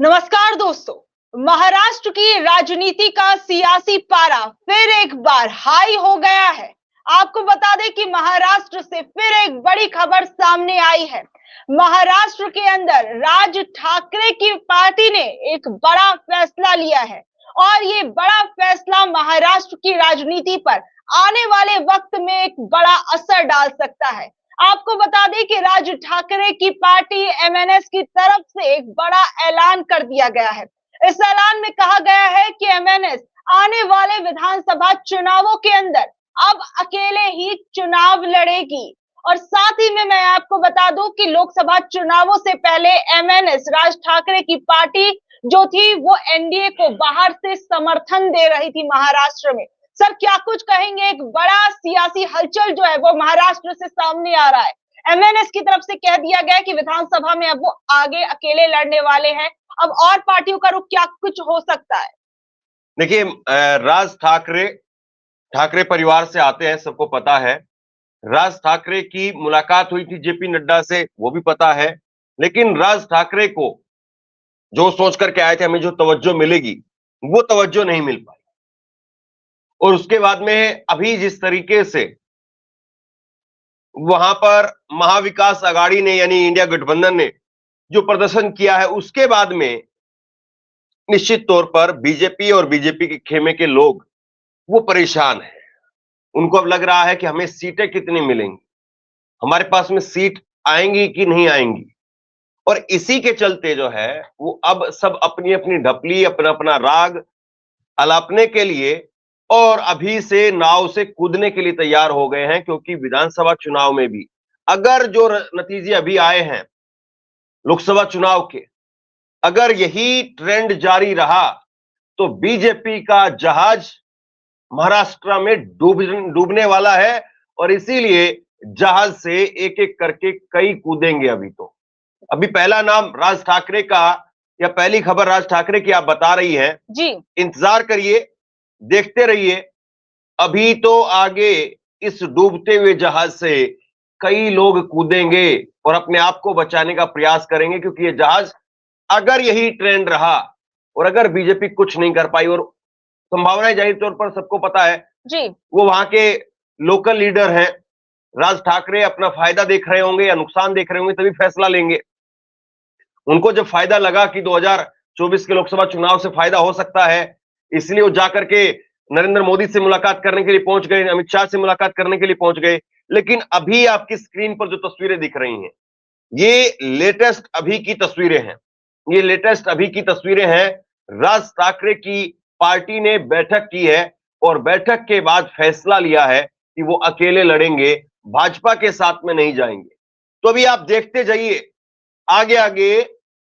नमस्कार दोस्तों। महाराष्ट्र की राजनीति का सियासी पारा फिर एक बार हाई हो गया है। आपको बता दें कि महाराष्ट्र से फिर एक बड़ी खबर सामने आई है। महाराष्ट्र के अंदर राज ठाकरे की पार्टी ने एक बड़ा फैसला लिया है और ये बड़ा फैसला महाराष्ट्र की राजनीति पर आने वाले वक्त में एक बड़ा असर डाल सकता है। आपको बता दें कि राज ठाकरे की पार्टी एमएनएस की तरफ से एक बड़ा ऐलान कर दिया गया है। इस ऐलान में कहा गया है कि एमएनएस आने वाले विधानसभा चुनावों के अंदर अब अकेले ही चुनाव लड़ेगी। और साथ ही में मैं आपको बता दूं कि लोकसभा चुनावों से पहले एमएनएस राज ठाकरे की पार्टी जो थी वो एनडीए को बाहर से समर्थन दे रही थी महाराष्ट्र में। सर क्या कुछ कहेंगे, एक बड़ा सियासी हलचल जो है वो महाराष्ट्र से सामने आ रहा है। एमएनएस की तरफ से कह दिया गया कि विधानसभा में अब वो आगे अकेले लड़ने वाले हैं। अब और पार्टियों का रुख क्या कुछ हो सकता है? देखिए, राज ठाकरे ठाकरे परिवार से आते हैं, सबको पता है। राज ठाकरे की मुलाकात हुई थी जेपी नड्डा से, वो भी पता है। लेकिन राज ठाकरे को जो सोच करके आए थे हमें जो तवज्जो मिलेगी, वो तवज्जो नहीं मिल पाई। और उसके बाद में अभी जिस तरीके से वहां पर महाविकास अघाड़ी ने यानी इंडिया गठबंधन ने जो प्रदर्शन किया है, उसके बाद में निश्चित तौर पर बीजेपी और बीजेपी के खेमे के लोग वो परेशान हैं। उनको अब लग रहा है कि हमें सीटें कितनी मिलेंगी, हमारे पास में सीट आएंगी कि नहीं आएंगी। और इसी के चलते जो है वो अब सब अपनी अपनी ढपली, अपना अपना राग अलापने के लिए और अभी से नाव से कूदने के लिए तैयार हो गए हैं। क्योंकि विधानसभा चुनाव में भी अगर जो नतीजे अभी आए हैं लोकसभा चुनाव के, अगर यही ट्रेंड जारी रहा तो बीजेपी का जहाज महाराष्ट्र में डूबने वाला है। और इसीलिए जहाज से एक एक करके कई कूदेंगे। अभी पहला नाम राज ठाकरे का, या पहली खबर राज ठाकरे की आप बता रही हैं जी, इंतजार करिए, देखते रहिए। अभी तो आगे इस डूबते हुए जहाज से कई लोग कूदेंगे और अपने आप को बचाने का प्रयास करेंगे। क्योंकि ये जहाज, अगर यही ट्रेंड रहा और अगर बीजेपी कुछ नहीं कर पाई, और संभावनाएं जाहिर तौर पर सबको पता है, जी, वो वहां के लोकल लीडर हैं। राज ठाकरे अपना फायदा देख रहे होंगे या नुकसान देख रहे होंगे, तभी फैसला लेंगे। उनको जब फायदा लगा कि 2024 के लोकसभा चुनाव से फायदा हो सकता है, इसलिए वो जाकर के नरेंद्र मोदी से मुलाकात करने के लिए पहुंच गए, अमित शाह से मुलाकात करने के लिए पहुंच गए। लेकिन अभी आपकी स्क्रीन पर जो तस्वीरें दिख रही हैं, ये लेटेस्ट अभी की तस्वीरें हैं। ये लेटेस्ट अभी की तस्वीरें हैं। राज ठाकरे की पार्टी ने बैठक की है और बैठक के बाद फैसला लिया है कि वो अकेले लड़ेंगे, भाजपा के साथ में नहीं जाएंगे। तो अभी आप देखते जाइए आगे आगे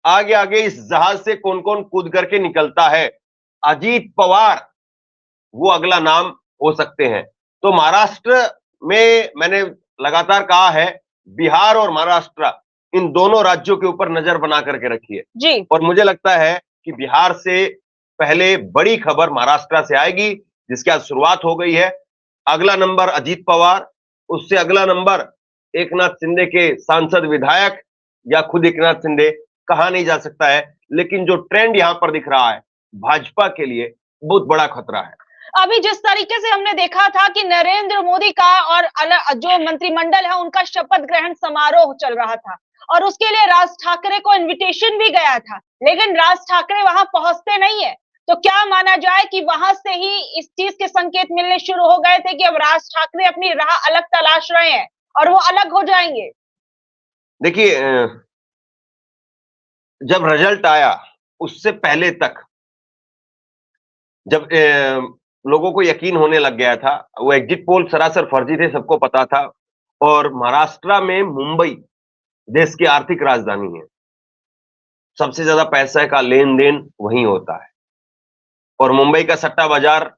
आगे आगे इस जहाज से कौन कौन कूद करके निकलता है। अजीत पवार वो अगला नाम हो सकते हैं। तो महाराष्ट्र में मैंने लगातार कहा है, बिहार और महाराष्ट्र इन दोनों राज्यों के ऊपर नजर बना करके रखिए। जी, और मुझे लगता है कि बिहार से पहले बड़ी खबर महाराष्ट्र से आएगी, जिसकी आज शुरुआत हो गई है। अगला नंबर अजीत पवार, उससे अगला नंबर एकनाथ शिंदे के सांसद विधायक, या खुद एकनाथ शिंदे, कहा नहीं जा सकता है। लेकिन जो ट्रेंड यहां पर दिख रहा है, भाजपा के लिए बहुत बड़ा खतरा है। अभी जिस तरीके से हमने देखा था कि नरेंद्र मोदी का और जो मंत्रिमंडल है उनका शपथ ग्रहण समारोह चल रहा था और उसके लिए राज ठाकरे को इनविटेशन भी गया था, लेकिन राज ठाकरे वहां पहुंचते नहीं है। तो क्या माना जाए कि वहां से ही इस चीज के संकेत मिलने शुरू हो गए थे कि अब राज ठाकरे अपनी राह अलग तलाश रहे हैं और वो अलग हो जाएंगे? देखिए, जब रिजल्ट आया उससे पहले तक जब लोगों को यकीन होने लग गया था, वो एग्जिट पोल सरासर फर्जी थे, सबको पता था। और महाराष्ट्र में मुंबई देश की आर्थिक राजधानी है, सबसे ज्यादा पैसा का लेन देन वहीं होता है। और मुंबई का सट्टा बाजार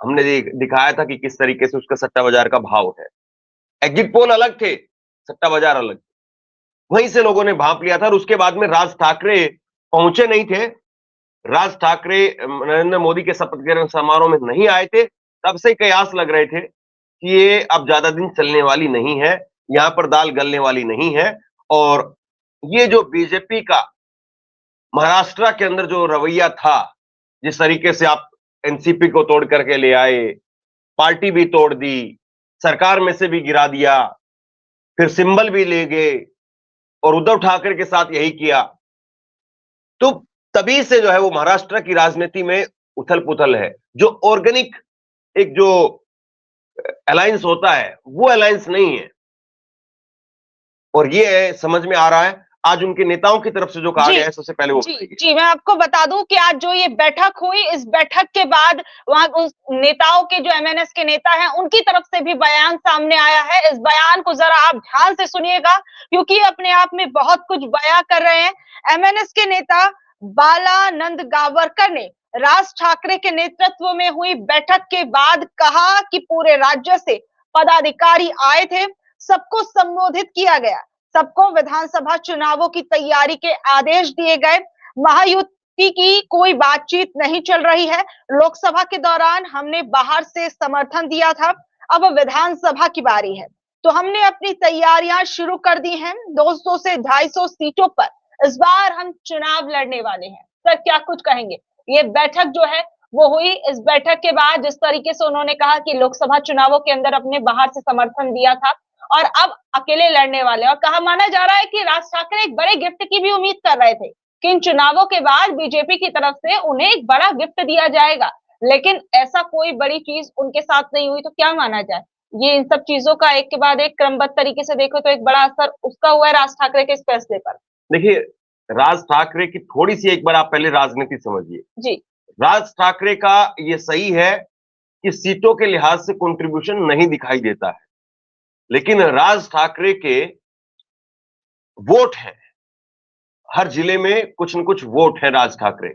हमने दिखाया था कि किस तरीके से उसका सट्टा बाजार का भाव है। एग्जिट पोल अलग थे, सट्टा बाजार अलग। वहीं से लोगों ने भांप लिया था। और उसके बाद में राज ठाकरे पहुंचे नहीं थे, राज ठाकरे नरेंद्र मोदी के शपथ ग्रहण समारोह में नहीं आए थे। तब से कयास लग रहे थे कि ये अब ज्यादा दिन चलने वाली नहीं है, यहां पर दाल गलने वाली नहीं है। और ये जो बीजेपी का महाराष्ट्र के अंदर जो रवैया था, जिस तरीके से आप एनसीपी को तोड़ करके ले आए, पार्टी भी तोड़ दी, सरकार में से भी गिरा दिया, फिर सिंबल भी ले गए और उद्धव ठाकरे के साथ यही किया। तो तभी से जो है वो महाराष्ट्र की राजनीति में उथल-पुथल है। जो ऑर्गेनिक एक जो अलायंस होता है, वो अलायंस नहीं है। और ये समझ में आ रहा है आज उनके नेताओं की तरफ से जो कहा गया है, सबसे पहले वो बताइए। जी, मैं आपको बता दूं कि आज जो ये बैठक हुई, इस बैठक के बाद वहां उस नेताओं के जो एमएनएस के नेता हैं, उनकी तरफ से भी बयान सामने आया है। इस बयान को जरा आप ध्यान से सुनिएगा, क्योंकि अपने आप में बहुत कुछ बयां कर रहे हैं। एमएनएस के नेता बालानंद गावरकर ने राज ठाकरे के नेतृत्व में हुई बैठक के बाद कहा कि पूरे राज्य से पदाधिकारी आए थे, सबको संबोधित किया गया, सबको विधानसभा चुनावों की तैयारी के आदेश दिए गए। महायुति की कोई बातचीत नहीं चल रही है। लोकसभा के दौरान हमने बाहर से समर्थन दिया था, अब विधानसभा की बारी है, तो हमने अपनी तैयारियां शुरू कर दी हैं। 200 से 250 सीटों पर इस बार हम चुनाव लड़ने वाले हैं। सर, क्या कुछ कहेंगे? ये बैठक जो है वो हुई, इस बैठक के बाद जिस तरीके से उन्होंने कहा कि लोकसभा चुनावों के अंदर अपने बाहर से समर्थन दिया था और अब अकेले लड़ने वाले, और कहा माना जा रहा है कि राज ठाकरे एक बड़े गिफ्ट की भी उम्मीद कर रहे थे कि इन चुनावों के बाद बीजेपी की तरफ से उन्हें एक बड़ा गिफ्ट दिया जाएगा, लेकिन ऐसा कोई बड़ी चीज उनके साथ नहीं हुई। तो क्या माना जाए, ये इन सब चीजों का एक के बाद एक क्रमबद्ध तरीके से देखो तो एक बड़ा असर उसका हुआ है राज ठाकरे के इस फैसले पर। देखिए, राज ठाकरे की थोड़ी सी एक बार आप पहले राजनीति समझिए। जी, राज ठाकरे का ये सही है कि सीटों के लिहाज से कंट्रीब्यूशन नहीं दिखाई देता है, लेकिन राज ठाकरे के वोट हैं, हर जिले में कुछ न कुछ वोट है राज ठाकरे।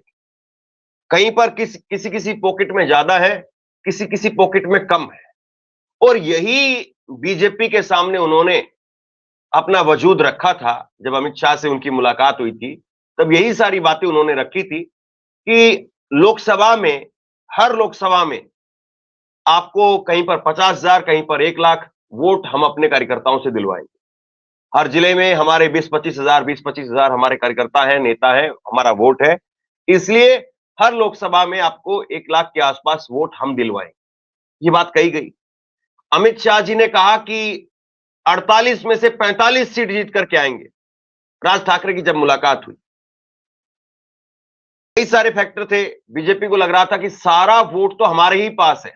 कहीं पर किसी किसी पॉकेट में ज्यादा है, किसी किसी पॉकेट में कम है, और यही बीजेपी के सामने उन्होंने अपना वजूद रखा था। जब अमित शाह से उनकी मुलाकात हुई थी, तब यही सारी बातें उन्होंने रखी थी कि लोकसभा में, हर लोकसभा में आपको कहीं पर 50,000, कहीं पर 1 लाख वोट हम अपने कार्यकर्ताओं से दिलवाएंगे। हर जिले में हमारे 20-25 हजार हमारे कार्यकर्ता हैं, नेता हैं, हमारा वोट है, इसलिए हर लोकसभा में आपको 1 लाख के आसपास वोट हम दिलवाएंगे। ये बात कही गई। अमित शाह जी ने कहा कि 48 में से 45 सीट जीत करके आएंगे। राज ठाकरे की जब मुलाकात हुई, कई सारे फैक्टर थे। बीजेपी को लग रहा था कि सारा वोट तो हमारे ही पास है,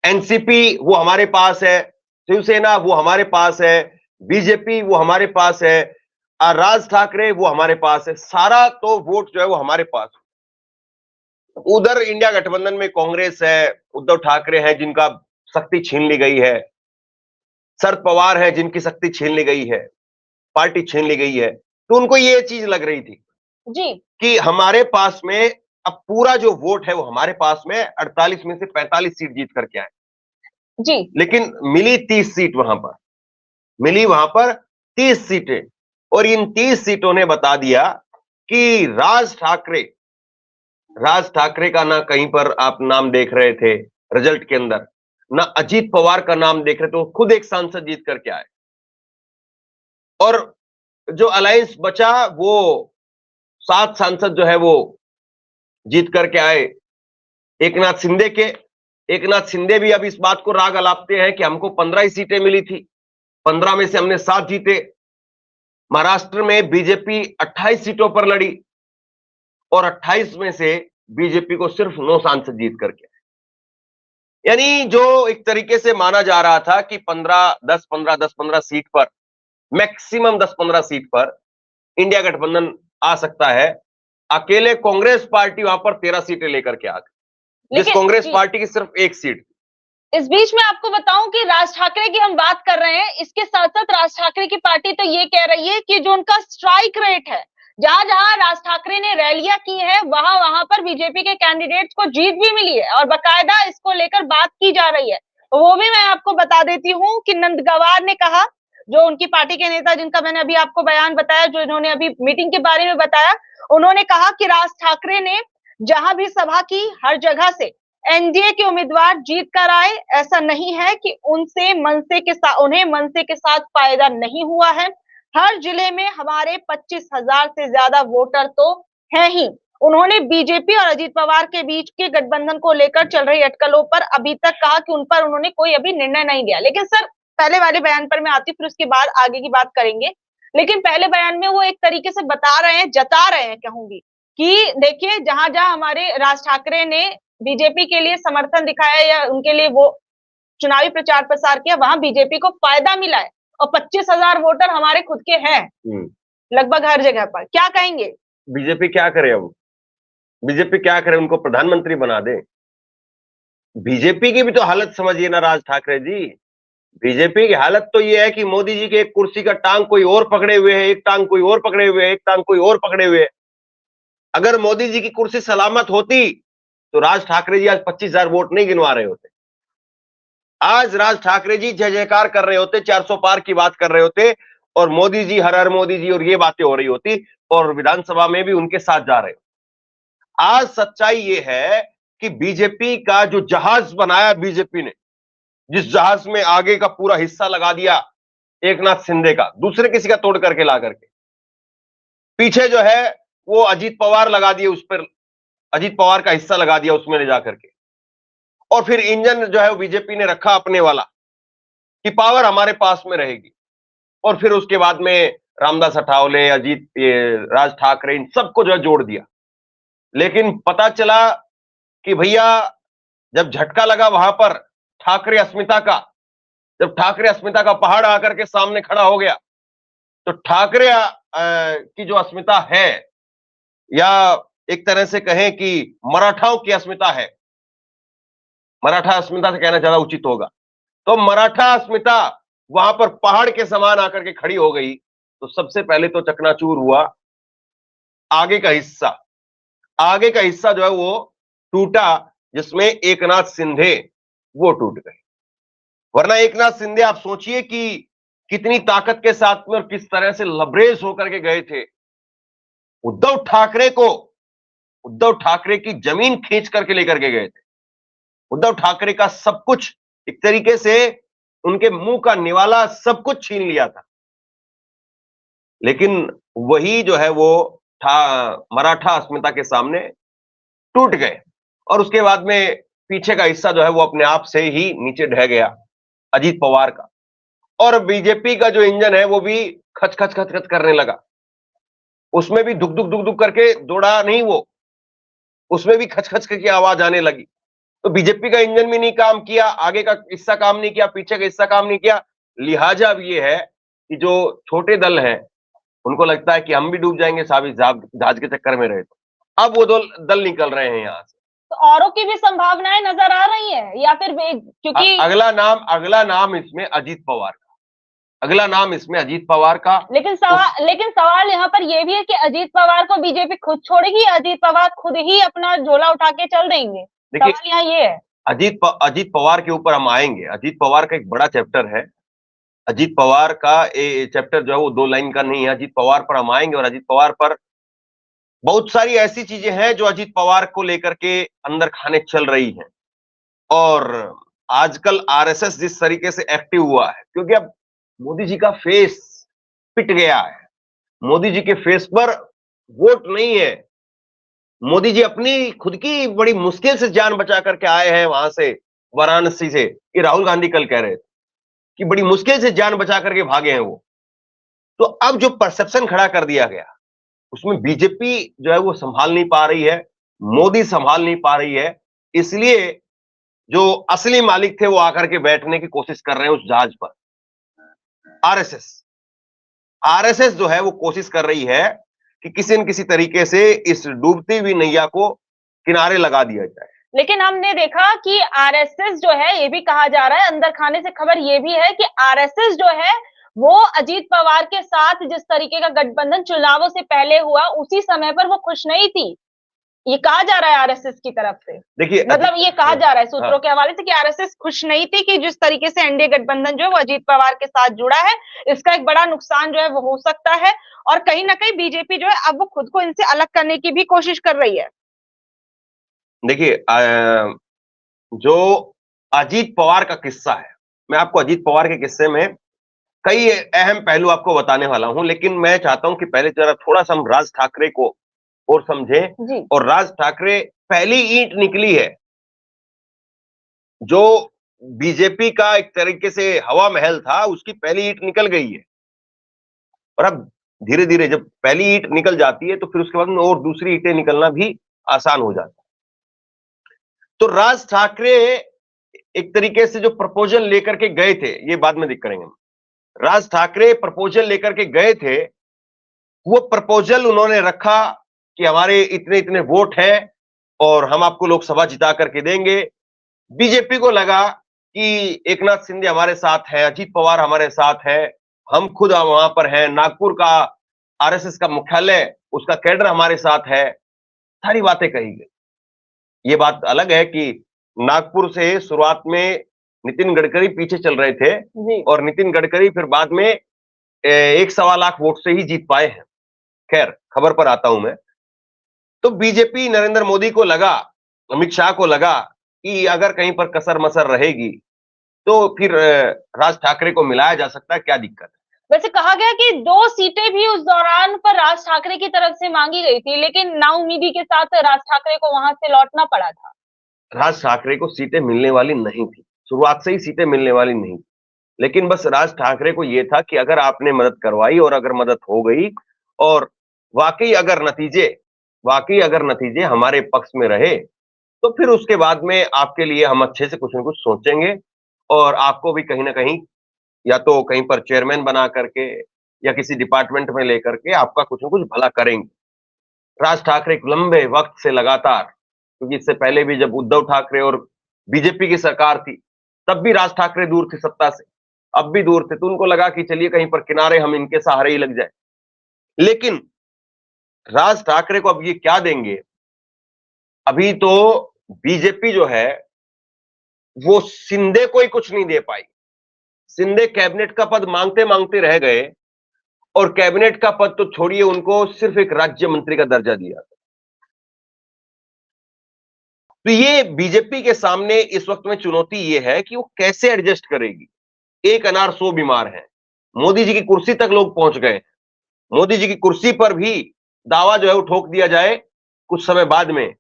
एनसीपी वो हमारे पास है, शिवसेना वो हमारे पास है, बीजेपी वो हमारे पास है, राज ठाकरे वो हमारे पास है, सारा तो वोट जो है वो हमारे पास है। उधर इंडिया गठबंधन में कांग्रेस है, उद्धव ठाकरे हैं जिनका शक्ति छीन ली गई है, शरद पवार है जिनकी शक्ति छीन ली गई है, पार्टी छीन ली गई है। तो उनको ये चीज लग रही थी जी, कि हमारे पास में अब पूरा जो वोट है वो हमारे पास में 48 में से 45 सीट जीत करके आए। जी, लेकिन मिली 30 सीट, वहां पर मिली 30 सीटें, और इन 30 सीटों ने बता दिया कि राज ठाकरे का ना कहीं पर आप नाम देख रहे थे रिजल्ट के अंदर, ना अजीत पवार का नाम देख रहे थे, वो खुद एक सांसद जीत करके आए। और जो अलायंस बचा वो 7 सांसद जो है वो जीत करके आए एकनाथ शिंदे भी अब इस बात को राग अलापते हैं कि हमको 15 ही सीटें मिली थी, 15 में से हमने 7 जीते। महाराष्ट्र में बीजेपी 28 सीटों पर लड़ी और 28 में से बीजेपी को सिर्फ 9 सांसद जीत करके आए। यानी जो एक तरीके से माना जा रहा था कि 10-15 सीट पर, मैक्सिमम 10-15 सीट पर इंडिया गठबंधन आ सकता है, अकेले कांग्रेस पार्टी वहां पर 13 सीटें लेकर के आ गई, जिस कांग्रेस पार्टी की सिर्फ 1 सीट। इस बीच में आपको बताऊं कि राज ठाकरे की हम बात कर रहे हैं, इसके साथ साथ राज ठाकरे की पार्टी तो ये कह रही है कि जो उनका स्ट्राइक रेट है, जहां जहां राज ठाकरे ने रैलियां की है, वहां वहां पर बीजेपी के कैंडिडेट्स को जीत भी मिली है और बाकायदा इसको लेकर बात की जा रही है। वो भी मैं आपको बता देती हूँ कि नंदगवार ने कहा, जो उनकी पार्टी के नेता जिनका मैंने अभी आपको बयान बताया, जो इन्होंने अभी मीटिंग के बारे में बताया, उन्होंने कहा कि राज ठाकरे ने जहां भी सभा की, हर जगह से एनडीए के उम्मीदवार जीत कर आए। ऐसा नहीं है कि उन्हें मनसे के साथ फायदा नहीं हुआ है। हर जिले में हमारे 25,000 से ज्यादा वोटर तो हैं ही। उन्होंने बीजेपी और अजीत पवार के बीच के गठबंधन को लेकर चल रही अटकलों पर अभी तक कहा कि उन पर उन्होंने कोई अभी निर्णय नहीं लिया। लेकिन सर, पहले वाले बयान पर मैं आती हूँ, फिर उसके बाद आगे की बात करेंगे। लेकिन पहले बयान में वो एक तरीके से बता रहे हैं, जता रहे हैं कहूंगी, कि देखिए जहां जहां हमारे राज ठाकरे ने बीजेपी के लिए समर्थन दिखाया या उनके लिए वो चुनावी प्रचार प्रसार किया, वहां बीजेपी को फायदा मिला है। और 25,000 वोटर हमारे खुद के हैं लगभग हर जगह पर। क्या कहेंगे? बीजेपी क्या करे? अब बीजेपी क्या करे? उनको प्रधानमंत्री बना दे। बीजेपी की भी तो हालत समझिए ना राज ठाकरे जी। बीजेपी की हालत तो ये है कि मोदी जी के एक कुर्सी का टांग कोई और पकड़े हुए है, एक टांग कोई और पकड़े हुए है, एक टांग कोई और पकड़े हुए है। अगर मोदी जी की कुर्सी सलामत होती तो राज ठाकरे जी आज 25,000 वोट नहीं गिनवा रहे होते। आज राज ठाकरे जी जय जयकार कर रहे होते, 400 पार की बात कर रहे होते, और मोदी जी हर हर मोदी जी और ये बातें हो रही होती, और विधानसभा में भी उनके साथ जा रहे हो। आज सच्चाई ये है कि बीजेपी का जो जहाज बनाया बीजेपी ने, जिस जहाज में आगे का पूरा हिस्सा लगा दिया एकनाथ शिंदे का, दूसरे किसी का तोड़ करके ला करके, पीछे जो है वो अजीत पवार लगा दिए, उस पर अजीत पवार का हिस्सा लगा दिया उसमें ले जाकर के, और फिर इंजन जो है वो बीजेपी ने रखा अपने वाला कि पावर हमारे पास में रहेगी। और फिर उसके बाद में रामदास अठावले, अजीत, राज ठाकरे, इन सबको जो है जोड़ दिया। लेकिन पता चला कि भैया जब झटका लगा वहां पर ठाकरे अस्मिता का, जब ठाकरे अस्मिता का पहाड़ आकर के सामने खड़ा हो गया, तो ठाकरे की जो अस्मिता है, या एक तरह से कहें कि मराठाओं की अस्मिता है, मराठा अस्मिता से कहना ज्यादा उचित होगा, तो मराठा अस्मिता वहां पर पहाड़ के समान आकर के खड़ी हो गई। तो सबसे पहले तो चकनाचूर हुआ आगे का हिस्सा। आगे का हिस्सा जो है वो टूटा, जिसमें एकनाथ शिंदे वो टूट गए। वरना एकनाथ शिंदे आप सोचिए कि कितनी ताकत के साथ में और किस तरह से लबरेज होकर के गए थे। उद्धव ठाकरे को, उद्धव ठाकरे की जमीन खींच करके लेकर के गए थे। उद्धव ठाकरे का सब कुछ, एक तरीके से उनके मुंह का निवाला सब कुछ छीन लिया था। लेकिन वही जो है वो मराठा अस्मिता के सामने टूट गए, और उसके बाद में पीछे का हिस्सा जो है वो अपने आप से ही नीचे ढह गया अजीत पवार का, और बीजेपी का जो इंजन है वो भी खच खच खच खच करने लगा। उसमें भी धुक धुक धुक धुक करके दौड़ा नहीं वो, उसमें भी खच खच की आवाज आने लगी। तो बीजेपी का इंजन भी नहीं काम किया, आगे का हिस्सा काम नहीं किया, पीछे का हिस्सा काम नहीं किया। लिहाजा अब ये है कि जो छोटे दल हैं उनको लगता है कि हम भी डूब जाएंगे साहब जहाज के चक्कर में रहे, तो अब वो दल निकल रहे हैं यहाँ से। तो औरों की भी संभावनाएं नजर आ रही है, या फिर क्योंकि अगला नाम इसमें अजीत पवार का, अगला नाम इसमें अजीत पवार का। लेकिन सवाल यहाँ पर यह भी है कि अजीत पवार को बीजेपी खुद छोड़ेगी, अजीत पवार खुद ही अपना झोला उठा के चल देंगे? सवाल यहाँ ये है। अजीत पवार के ऊपर हम आएंगे। अजीत पवार का एक बड़ा चैप्टर है। अजीत पवार का चैप्टर जो है वो 2 लाइन का नहीं है। अजीत पवार पर हम आएंगे, और अजीत पवार पर बहुत सारी ऐसी चीजें हैं जो अजीत पवार को लेकर के अंदर खाने चल रही हैं। और आजकल आरएसएस जिस तरीके से एक्टिव हुआ है, क्योंकि अब मोदी जी का फेस पिट गया है, मोदी जी के फेस पर वोट नहीं है। मोदी जी अपनी खुद की बड़ी मुश्किल से जान बचा करके आए हैं वहां से, वाराणसी से। ये राहुल गांधी कल कह रहे थे कि बड़ी मुश्किल से जान बचा करके भागे हैं वो। तो अब जो परसेप्शन खड़ा कर दिया गया, उसमें बीजेपी जो है वो संभाल नहीं पा रही है, मोदी संभाल नहीं पा रही है। इसलिए जो असली मालिक थे वो आकर के बैठने की कोशिश कर रहे हैं उस जहाज पर। आरएसएस जो है वो कोशिश कर रही है कि किसी न किसी तरीके से इस डूबती हुई नैया को किनारे लगा दिया जाए। लेकिन हमने देखा कि आरएसएस जो है, ये भी कहा जा रहा है, अंदर खाने से खबर ये भी है कि आरएसएस जो है वो अजीत पवार के साथ जिस तरीके का गठबंधन चुनावों से पहले हुआ, उसी समय पर वो खुश नहीं थी। ये कहा जा रहा है आरएसएस की तरफ से। देखिए, मतलब ये कहा जा रहा है सूत्रों के हवाले से कि आरएसएस खुश नहीं थी कि जिस तरीके से एनडीए गठबंधन जो है वो अजीत पवार के साथ जुड़ा है। इसका एक बड़ा नुकसान जो है वो हो सकता है, और कहीं ना कहीं बीजेपी जो है अब वो खुद को इनसे अलग करने की भी कोशिश कर रही है। देखिए, जो अजीत पवार का किस्सा है, मैं आपको अजीत पवार के किस्से में कई अहम पहलू आपको बताने वाला हूं, लेकिन मैं चाहता हूं कि पहले जरा थोड़ा सा हम राज ठाकरे को और समझें। जी। और राज ठाकरे पहली ईंट निकली है जो बीजेपी का एक तरीके से हवा महल था, उसकी पहली ईंट निकल गई है। और अब धीरे धीरे जब पहली ईंट निकल जाती है तो फिर उसके बाद में और दूसरी ईंटें निकलना भी आसान हो जाता है। तो राज ठाकरे एक तरीके से जो प्रपोजल लेकर के गए थे, ये बाद में दिख करेंगे हम। राज ठाकरे प्रपोजल लेकर के गए थे, वो प्रपोजल उन्होंने रखा कि हमारे इतने इतने वोट हैं और हम आपको लोकसभा जिता करके देंगे। बीजेपी को लगा कि एकनाथ शिंदे हमारे साथ है, अजीत पवार हमारे साथ है, हम खुद वहां पर हैं, नागपुर का आरएसएस का मुख्यालय, उसका कैडर हमारे साथ है, सारी बातें कही गई। ये बात अलग है कि नागपुर से शुरुआत में नितिन गडकरी पीछे चल रहे थे जी। और नितिन गडकरी फिर बाद में 1.25 लाख वोट से ही जीत पाए हैं। खैर, खबर पर आता हूं मैं। तो बीजेपी नरेंद्र मोदी को लगा, अमित शाह को लगा कि अगर कहीं पर कसर मसर रहेगी तो फिर राज ठाकरे को मिलाया जा सकता है, क्या दिक्कत है। वैसे कहा गया कि 2 सीटें भी उस दौरान पर राज ठाकरे की तरफ से मांगी गई थी, लेकिन नाउम्मीदी के साथ राज ठाकरे को वहां से लौटना पड़ा था। राज ठाकरे को सीटें मिलने वाली नहीं थी, शुरुआत से ही सीटें मिलने वाली नहीं थी। लेकिन बस राज ठाकरे को यह था कि अगर आपने मदद करवाई और अगर मदद हो गई और वाकई अगर नतीजे हमारे पक्ष में रहे तो फिर उसके बाद में आपके लिए हम अच्छे से कुछ न कुछ सोचेंगे और आपको भी कहीं ना कहीं या तो कहीं पर चेयरमैन बना करके या किसी डिपार्टमेंट में लेकर के आपका कुछ न कुछ भला करेंगे। राज ठाकरे एक लंबे वक्त से लगातार, क्योंकि इससे पहले भी जब उद्धव ठाकरे और बीजेपी की सरकार थी तब भी राज ठाकरे दूर थे सत्ता से, अब भी दूर थे, तो उनको लगा कि चलिए कहीं पर किनारे हम इनके सहारे ही लग जाए। लेकिन राज ठाकरे को अब ये क्या देंगे? अभी तो बीजेपी जो है वो शिंदे को ही कुछ नहीं दे पाई। शिंदे कैबिनेट का पद मांगते मांगते रह गए और कैबिनेट का पद तो छोड़िए, उनको सिर्फ एक राज्य मंत्री का दर्जा दिया। तो ये बीजेपी के सामने इस वक्त में चुनौती ये है कि वो कैसे एडजस्ट करेगी। एक अनार 100 बीमार है। मोदी जी की कुर्सी तक लोग पहुंच गए। मोदी जी की कुर्सी पर भी दावा जो है वो ठोक दिया जाए कुछ समय बाद में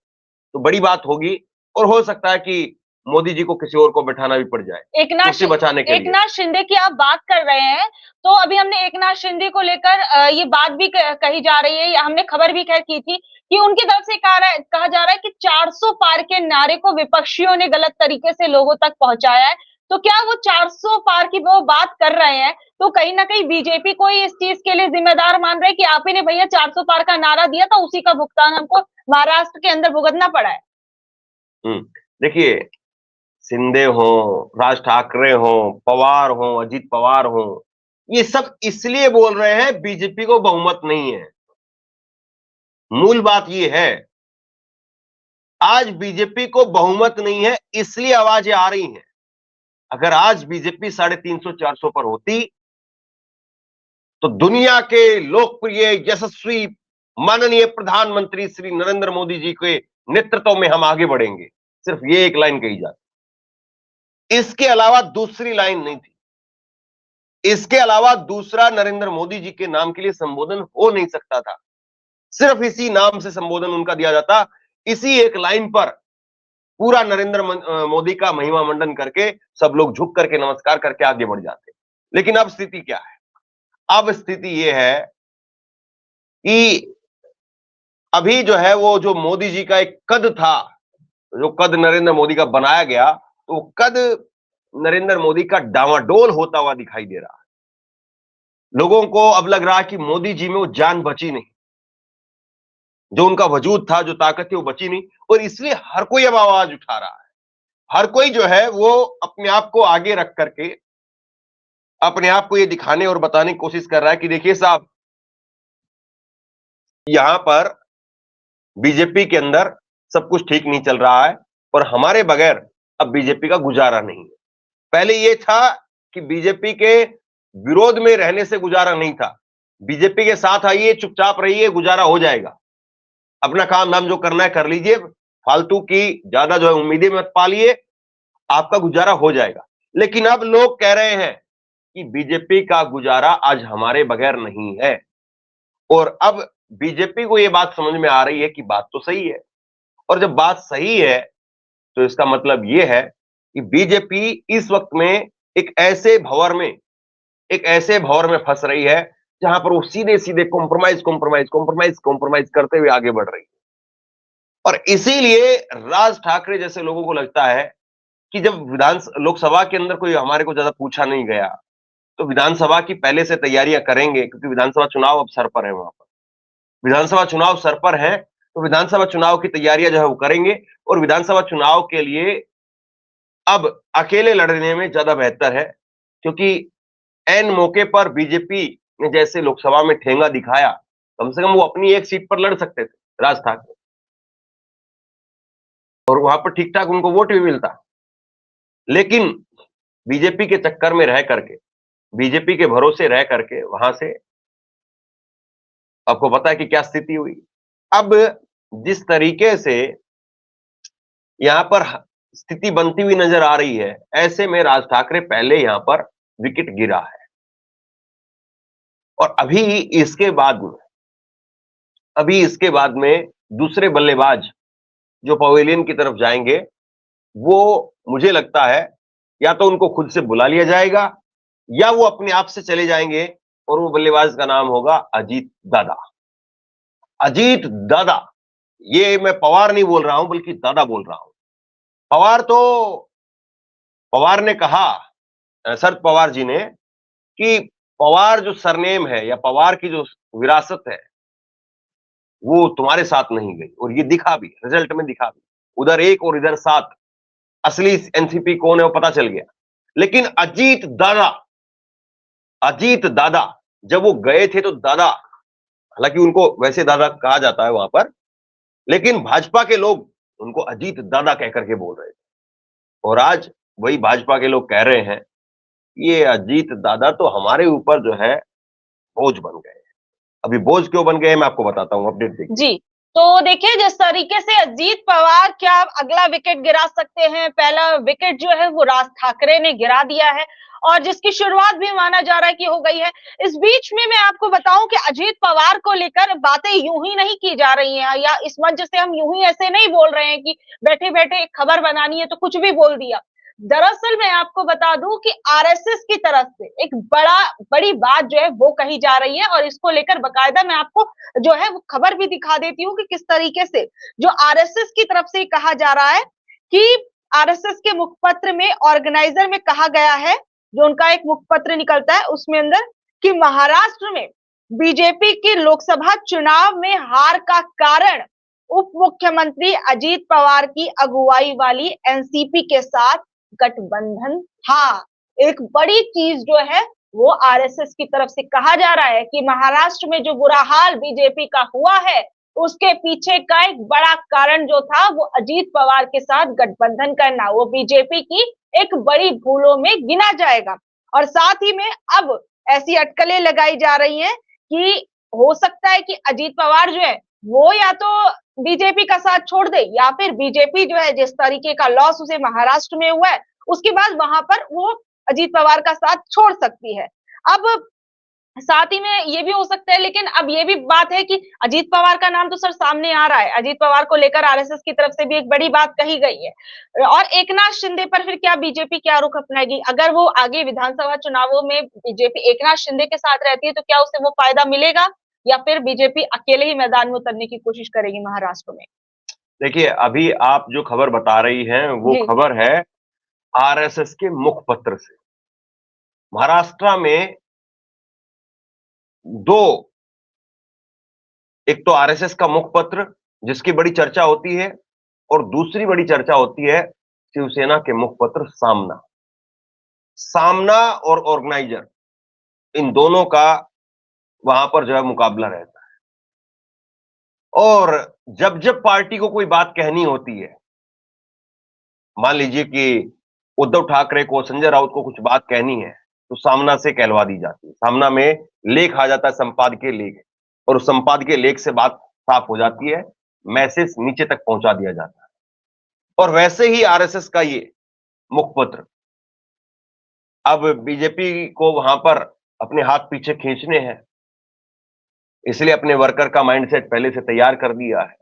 तो बड़ी बात होगी और हो सकता है कि मोदी जी को किसी और को बैठाना भी पड़ जाए कुर्सी बचाने के लिए। एकनाथ शिंदे की आप बात कर रहे हैं, तो अभी हमने एकनाथ शिंदे को लेकर ये बात भी कही जा रही है, हमने खबर भी खैर की थी कि उनकी तरफ से कहा जा रहा है कि 400 पार के नारे को विपक्षियों ने गलत तरीके से लोगों तक पहुंचाया है। तो क्या वो 400 पार की वो बात कर रहे हैं, तो कहीं ना कहीं बीजेपी को ही इस चीज के लिए जिम्मेदार मान रहे हैं कि आप ही ने भैया 400 पार का नारा दिया था, उसी का भुगतान हमको महाराष्ट्र के अंदर भुगतना पड़ा है। देखिए, शिंदे हो, राज ठाकरे हो, पवार हो, अजीत पवार हो, ये सब इसलिए बोल रहे हैं बीजेपी को बहुमत नहीं है। मूल बात ये है, आज बीजेपी को बहुमत नहीं है इसलिए आवाजें आ रही हैं। अगर आज बीजेपी 350-400 पर होती तो दुनिया के लोकप्रिय यशस्वी माननीय प्रधानमंत्री श्री नरेंद्र मोदी जी के नेतृत्व में हम आगे बढ़ेंगे। सिर्फ ये एक लाइन कही जाती, इसके अलावा दूसरी लाइन नहीं थी। इसके अलावा दूसरा नरेंद्र मोदी जी के नाम के लिए संबोधन हो नहीं सकता था। सिर्फ इसी नाम से संबोधन उनका दिया जाता। इसी एक लाइन पर पूरा नरेंद्र मोदी का महिमा मंडन करके सब लोग झुक करके नमस्कार करके आगे बढ़ जाते। लेकिन अब स्थिति क्या है? अब स्थिति यह है कि अभी जो है वो जो मोदी जी का एक कद था, जो कद नरेंद्र मोदी का बनाया गया, तो कद नरेंद्र मोदी का डावाडोल होता हुआ दिखाई दे रहा है। लोगों को अब लग रहा है कि मोदी जी में वो जान बची नहीं, जो उनका वजूद था, जो ताकत थी वो बची नहीं, और इसलिए हर कोई अब आवाज उठा रहा है। हर कोई जो है वो अपने आप को आगे रख करके अपने आप को ये दिखाने और बताने की कोशिश कर रहा है कि देखिए साहब, यहां पर बीजेपी के अंदर सब कुछ ठीक नहीं चल रहा है और हमारे बगैर अब बीजेपी का गुजारा नहीं है। पहले ये था कि बीजेपी के विरोध में रहने से गुजारा नहीं था। बीजेपी के साथ आइए, चुपचाप रहिए, गुजारा हो जाएगा, अपना काम धाम जो करना है कर लीजिए, फालतू की ज्यादा जो है उम्मीदें मत पालिए, आपका गुजारा हो जाएगा। लेकिन अब लोग कह रहे हैं कि बीजेपी का गुजारा आज हमारे बगैर नहीं है। और अब बीजेपी को यह बात समझ में आ रही है कि बात तो सही है, और जब बात सही है तो इसका मतलब यह है कि बीजेपी इस वक्त में एक ऐसे भंवर में फंस रही है जहां पर वो सीधे सीधे कॉम्प्रोमाइज करते हुए आगे बढ़ रही है। और इसीलिए राज ठाकरे जैसे लोगों को लगता है कि जब लोकसभा के अंदर कोई हमारे को ज्यादा पूछा नहीं गया, तो विधानसभा की पहले से तैयारियां करेंगे, क्योंकि विधानसभा चुनाव अब सर पर है। वहां पर विधानसभा चुनाव सर पर है, तो विधानसभा चुनाव की तैयारियां जो है वो करेंगे, और विधानसभा चुनाव के लिए अब अकेले लड़ने में ज्यादा बेहतर है, क्योंकि एन मौके पर बीजेपी ने जैसे लोकसभा में ठेंगा दिखाया, कम से कम वो अपनी एक सीट पर लड़ सकते थे, राज ठाकरे, और वहां पर ठीक ठाक उनको वोट भी मिलता। लेकिन बीजेपी के चक्कर में रह करके, बीजेपी के भरोसे रह करके वहां से आपको पता है कि क्या स्थिति हुई। अब जिस तरीके से यहां पर स्थिति बनती हुई नजर आ रही है, ऐसे में राज ठाकरे पहले यहां पर विकेट गिरा है, और अभी इसके बाद में दूसरे बल्लेबाज जो पवेलियन की तरफ जाएंगे, वो मुझे लगता है या तो उनको खुद से बुला लिया जाएगा, या वो अपने आप से चले जाएंगे, और वो बल्लेबाज का नाम होगा अजीत दादा। अजीत दादा, ये मैं पवार नहीं बोल रहा हूं, बल्कि दादा बोल रहा हूं। पवार ने कहा, शरद पवार जी ने, कि पवार जो सरनेम है या पवार की जो विरासत है वो तुम्हारे साथ नहीं गई, और ये दिखा भी, रिजल्ट में दिखा भी, उधर 1 और इधर 7। असली एनसीपी कौन है वो पता चल गया। लेकिन अजीत दादा जब वो गए थे तो दादा, हालांकि उनको वैसे दादा कहा जाता है वहां पर, लेकिन भाजपा के लोग उनको अजीत दादा कहकर के बोल रहे थे, और आज वही भाजपा के लोग कह रहे हैं ये अजीत दादा तो हमारे ऊपर जो है बोझ बन गए। अभी बोझ क्यों बन गए मैं आपको बताता हूं, अपडेट देखिए जी। तो देखिए, जिस तरीके से अजीत पवार क्या अगला विकेट गिरा सकते हैं, पहला विकेट जो है वो राज ठाकरे ने गिरा दिया है, और जिसकी शुरुआत भी माना जा रहा है कि हो गई है। इस बीच में मैं आपको बताऊं कि अजीत पवार को लेकर बातें यूं ही नहीं की जा रही हैं, या इस मंच से हम यूं ही ऐसे नहीं बोल रहे हैं कि बैठे बैठे खबर बनानी है तो कुछ भी बोल दिया। दरअसल मैं आपको बता दूं कि आरएसएस की तरफ से एक बड़ी बात जो है वो कही जा रही है, और इसको लेकर बकायदा मैं आपको जो है वो खबर भी दिखा देती हूँ कि किस तरीके से जो आरएसएस की तरफ से कहा जा रहा है कि आरएसएस के मुखपत्र में, ऑर्गेनाइजर में कहा गया है, जो उनका एक मुखपत्र निकलता है उसमें अंदर, कि महाराष्ट्र में बीजेपी के लोकसभा चुनाव में हार का कारण उप मुख्यमंत्री अजीत पवार की अगुवाई वाली एनसीपी के साथ गठबंधन था। एक बड़ी चीज जो है वो आरएसएस की तरफ से कहा जा रहा है कि महाराष्ट्र में जो बुरा हाल बीजेपी का हुआ है, उसके पीछे का एक बड़ा कारण जो था वो अजीत पवार के साथ गठबंधन करना, वो बीजेपी की एक बड़ी भूलों में गिना जाएगा। और साथ ही में अब ऐसी अटकलें लगाई जा रही हैं कि हो सकता है कि अजीत पवार जो है वो या तो बीजेपी का साथ छोड़ दे, या फिर बीजेपी जो है जिस तरीके का लॉस उसे महाराष्ट्र में हुआ है उसके बाद वहां पर वो अजीत पवार का साथ छोड़ सकती है। अब साथ ही में ये भी हो सकता है, लेकिन अब ये भी बात है कि अजीत पवार का नाम तो सर सामने आ रहा है, अजीत पवार को लेकर आरएसएस की तरफ से भी एक बड़ी बात कही गई है। और एकनाथ शिंदे पर फिर क्या बीजेपी क्या रुख अपनाएगी? अगर वो आगे विधानसभा चुनावों में बीजेपी एकनाथ शिंदे के साथ रहती है तो क्या उसे वो फायदा मिलेगा, या फिर बीजेपी अकेले ही मैदान में उतरने की कोशिश करेगी महाराष्ट्र में? देखिए, अभी आप जो खबर बता रही हैं वो जी। खबर है आरएसएस के मुखपत्र से। महाराष्ट्र में दो, एक तो आरएसएस का मुखपत्र जिसकी बड़ी चर्चा होती है, और दूसरी बड़ी चर्चा होती है शिवसेना के मुखपत्र सामना। सामना और ऑर्गेनाइजर, इन दोनों का वहां पर जो है मुकाबला रहता है। और जब जब पार्टी को कोई बात कहनी होती है, मान लीजिए कि उद्धव ठाकरे को, संजय राउत को कुछ बात कहनी है, तो सामना से कहलवा दी जाती है। सामना में लेख आ जाता है, संपादकीय लेख, और उस संपादकीय लेख से बात साफ हो जाती है, मैसेज नीचे तक पहुंचा दिया जाता है। और वैसे ही आरएसएस का ये मुखपत्र, अब बीजेपी को वहां पर अपने हाथ पीछे खींचने हैं, इसलिए अपने वर्कर का माइंडसेट पहले से तैयार कर दिया है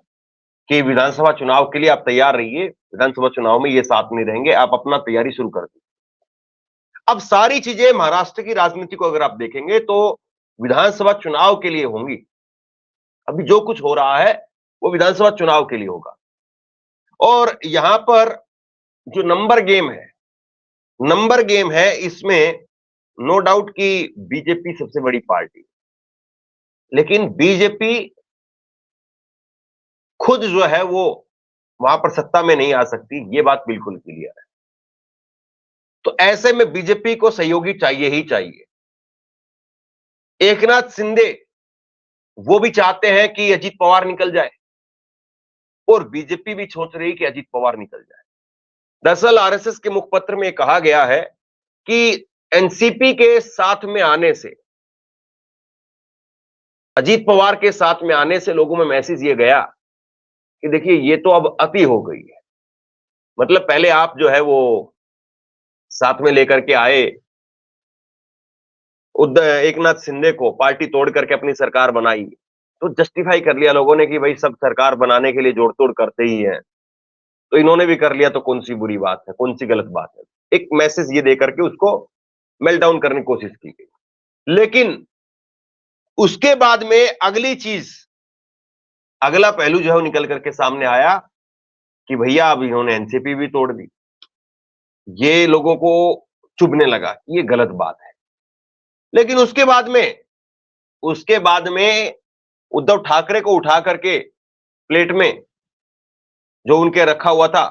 कि विधानसभा चुनाव के लिए आप तैयार रहिए, विधानसभा चुनाव में ये साथ नहीं रहेंगे, आप अपना तैयारी शुरू कर दीजिए। अब सारी चीजें महाराष्ट्र की राजनीति को अगर आप देखेंगे तो विधानसभा चुनाव के लिए होंगी। अभी जो कुछ हो रहा है वो विधानसभा चुनाव के लिए होगा। और यहां पर जो नंबर गेम है इसमें नो डाउट कि बीजेपी सबसे बड़ी पार्टी, लेकिन बीजेपी खुद जो है वो वहां पर सत्ता में नहीं आ सकती, ये बात बिल्कुल क्लियर है। तो ऐसे में बीजेपी को सहयोगी चाहिए ही चाहिए। एकनाथ शिंदे वो भी चाहते हैं कि अजीत पवार निकल जाए और बीजेपी भी सोच रही कि अजीत पवार निकल जाए। दरअसल आरएसएस के मुखपत्र में कहा गया है कि एनसीपी के साथ में आने से, अजीत पवार के साथ में आने से लोगों में मैसेज ये गया कि देखिए ये तो अब अति हो गई है। मतलब पहले आप जो है वो साथ में लेकर के आए एकनाथ शिंदे को, पार्टी तोड़ करके अपनी सरकार बनाई, तो जस्टिफाई कर लिया लोगों ने कि भाई सब सरकार बनाने के लिए जोड़ तोड़ करते ही हैं, तो इन्होंने भी कर लिया तो कौन सी बुरी बात है, कौन सी गलत बात है। एक मैसेज ये देकर के उसको मेल्ट डाउन करने की कोशिश की गई। लेकिन उसके बाद में अगली चीज, अगला पहलू जो है वो निकल करके सामने आया कि भैया अब इन्होंने एनसीपी भी तोड़ दी। ये लोगों को चुभने लगा, ये गलत बात है। लेकिन उसके बाद में उद्धव ठाकरे को उठा करके प्लेट में जो उनके रखा हुआ था